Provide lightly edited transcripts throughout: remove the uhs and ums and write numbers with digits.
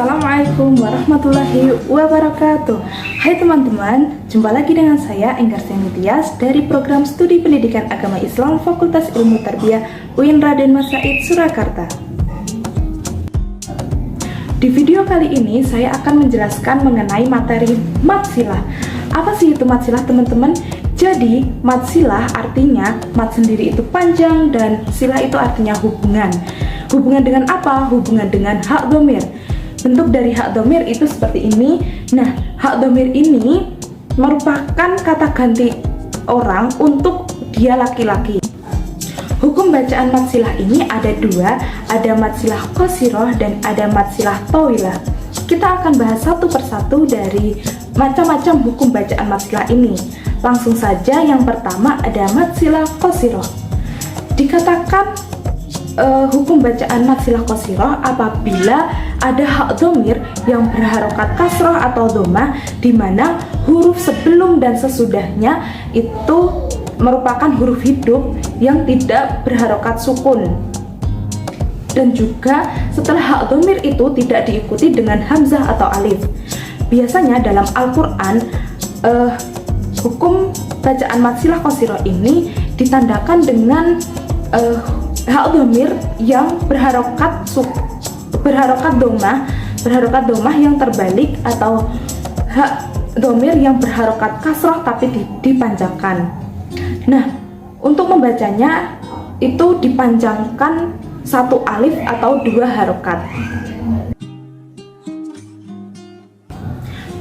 Assalamualaikum warahmatullahi wabarakatuh. Hai teman-teman, jumpa lagi dengan saya Enggar Tias dari program Studi Pendidikan Agama Islam Fakultas Ilmu Tarbiyah UIN Raden Mas Said Surakarta. Di video kali ini saya akan menjelaskan mengenai materi matsilah. Apa sih itu matsilah teman-teman? Jadi matsilah artinya mat sendiri itu panjang dan silah itu artinya hubungan. Hubungan dengan apa? Hubungan dengan hak dhamir. Bentuk dari hak dhamir itu seperti ini. Nah, hak dhamir ini merupakan kata ganti orang untuk dia laki-laki. Hukum bacaan matsilah ini ada dua, ada matsilah qasirah dan ada matsilah tawilah. Kita akan bahas satu persatu dari macam-macam hukum bacaan matsilah ini. Langsung saja, yang pertama ada matsilah qasirah. Dikatakan hukum bacaan matsilah qasirah apabila ada hak dhamir yang berharokat kasrah atau dhammah, di mana huruf sebelum dan sesudahnya itu merupakan huruf hidup yang tidak berharokat sukun, dan juga setelah hak dhamir itu tidak diikuti dengan hamzah atau alif. Biasanya dalam Al-Quran hukum bacaan matsilah qasirah ini ditandakan dengan hak dhamir yang berharokat dhammah yang terbalik, atau hak dhamir yang berharokat kasrah tapi dipanjangkan. Nah, untuk membacanya itu dipanjangkan satu alif atau dua harokat.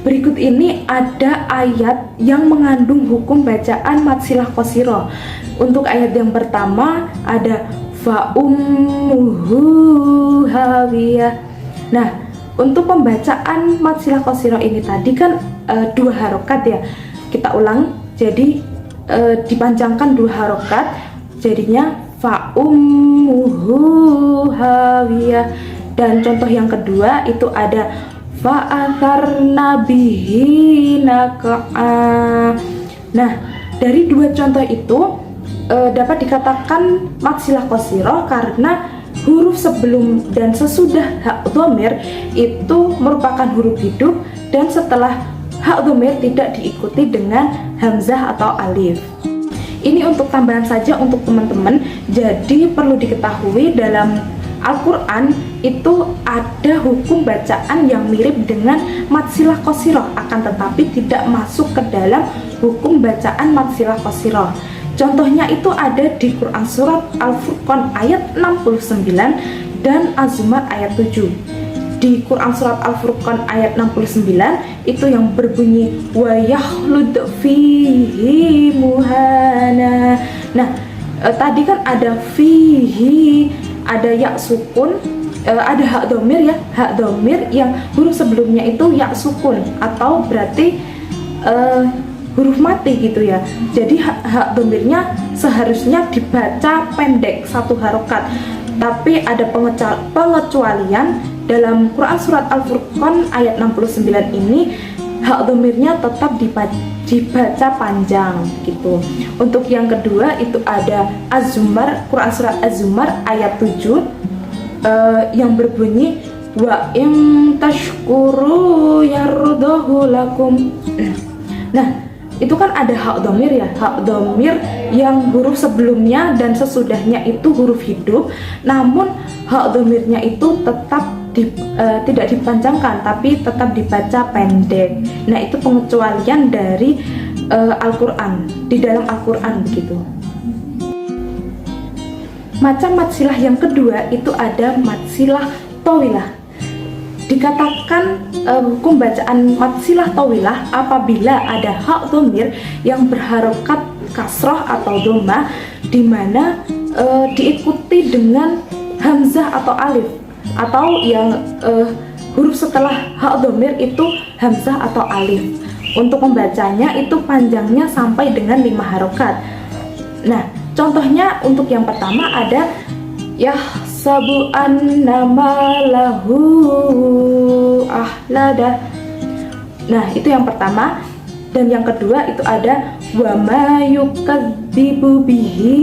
Berikut ini ada ayat yang mengandung hukum bacaan matsilah qasirah. Untuk ayat yang pertama ada fa ummuhu hawiyah. Nah, untuk pembacaan matsilah qasirah ini tadi kan dua harokat ya. Kita ulang, jadi dipanjangkan dua harokat, jadinya fa ummuhu hawiyah. Dan contoh yang kedua itu ada fa atharna bihi naq'a. Nah, dari dua contoh itu dapat dikatakan matsilah qasirah karena huruf sebelum dan sesudah hak dhamir itu merupakan huruf hidup, dan setelah hak dhamir tidak diikuti dengan hamzah atau alif. Ini untuk tambahan saja untuk teman-teman. Jadi perlu diketahui dalam Al-Quran itu ada hukum bacaan yang mirip dengan matsilah qasirah, akan tetapi tidak masuk ke dalam hukum bacaan matsilah qasirah. Contohnya itu ada di Quran surat Al-Furqan ayat 69 dan Az-Zumar ayat 7. Di Quran surat Al-Furqan ayat 69 itu yang berbunyi wa yahlud fihi muhana. Nah, tadi kan ada fihi, ada ya sukun, ada hak dhamir ya, hak dhamir yang huruf sebelumnya itu ya sukun atau berarti huruf mati gitu ya. Jadi hak dhamirnya seharusnya dibaca pendek satu harokat, tapi ada pengecualian dalam Quran surat Al-Furqan ayat 69 ini hak dhamirnya tetap dibaca panjang gitu. Untuk yang kedua itu ada Az-Zumar, Quran surat Az-Zumar ayat 7 yang berbunyi wa in tashkuru yardahu lakum. Nah, itu kan ada hak dhamir ya, hak dhamir yang huruf sebelumnya dan sesudahnya itu huruf hidup, namun hak dhamirnya itu tetap tidak dipanjangkan tapi tetap dibaca pendek. Nah, itu pengecualian dari Al-Quran, di dalam Al-Quran begitu. Macam matsilah yang kedua itu ada matsilah tawilah. Dikatakan hukum bacaan matsilah tawilah apabila ada hak dhamir yang berharokat kasrah atau dhammah, di mana diikuti dengan hamzah atau alif, atau yang huruf setelah hak dhamir itu hamzah atau alif. Untuk membacanya itu panjangnya sampai dengan 5 harokat. Nah, contohnya untuk yang pertama ada yahsabu annama lahu ahlada. Nah, itu yang pertama. Dan yang kedua itu ada wa ma yukadzibu bihi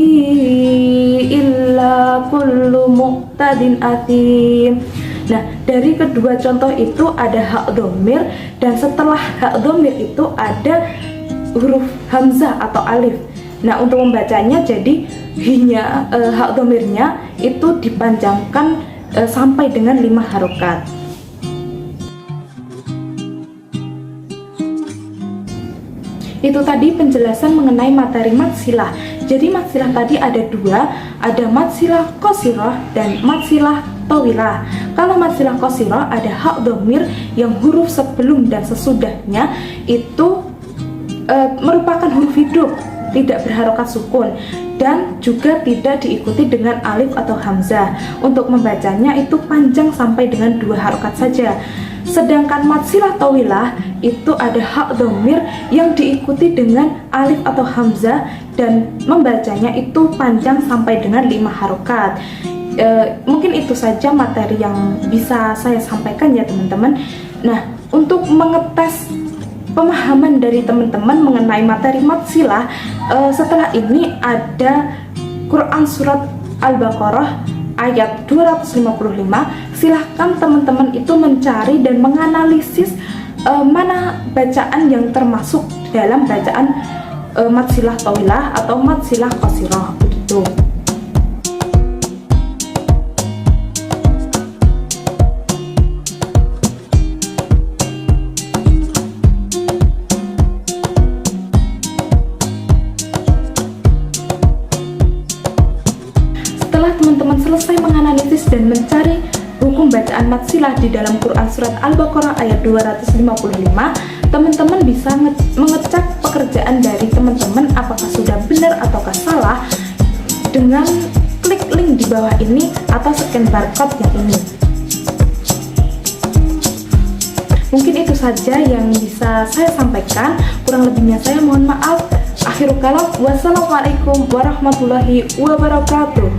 illa kullu muqtadin atim. Nah, dari kedua contoh itu ada hak dhamir, dan setelah hak dhamir itu ada huruf hamzah atau alif. Nah, untuk membacanya jadi hinya hak dhamirnya itu dipanjangkan sampai dengan 5 harokat. Itu tadi penjelasan mengenai materi matsilah. Jadi matsilah tadi ada dua, ada matsilah qasirah dan matsilah tawilah. Kalau matsilah qasirah ada hak dhamir yang huruf sebelum dan sesudahnya itu merupakan huruf hidup, tidak berharokat sukun, dan juga tidak diikuti dengan alif atau hamzah. Untuk membacanya itu panjang sampai dengan 2 harokat saja. Sedangkan matsilah tawilah itu ada hak dhamir yang diikuti dengan alif atau hamzah, dan membacanya itu panjang sampai dengan 5 harokat. Mungkin itu saja materi yang bisa saya sampaikan ya teman-teman. Nah, untuk mengetes pemahaman dari teman-teman mengenai materi matsilah, setelah ini ada Quran Surat Al-Baqarah ayat 255. Silahkan teman-teman itu mencari dan menganalisis mana bacaan yang termasuk dalam bacaan matsilah tawilah atau matsilah qasirah begitu. Teman-teman selesai menganalisis dan mencari hukum bacaan matsilah di dalam Quran Surat Al-Baqarah ayat 255, teman-teman bisa mengecek pekerjaan dari teman-teman apakah sudah benar ataukah salah dengan klik link di bawah ini atau scan barcode yang ini. Mungkin itu saja yang bisa saya sampaikan, kurang lebihnya saya mohon maaf. Akhirul kalam, wassalamualaikum warahmatullahi wabarakatuh.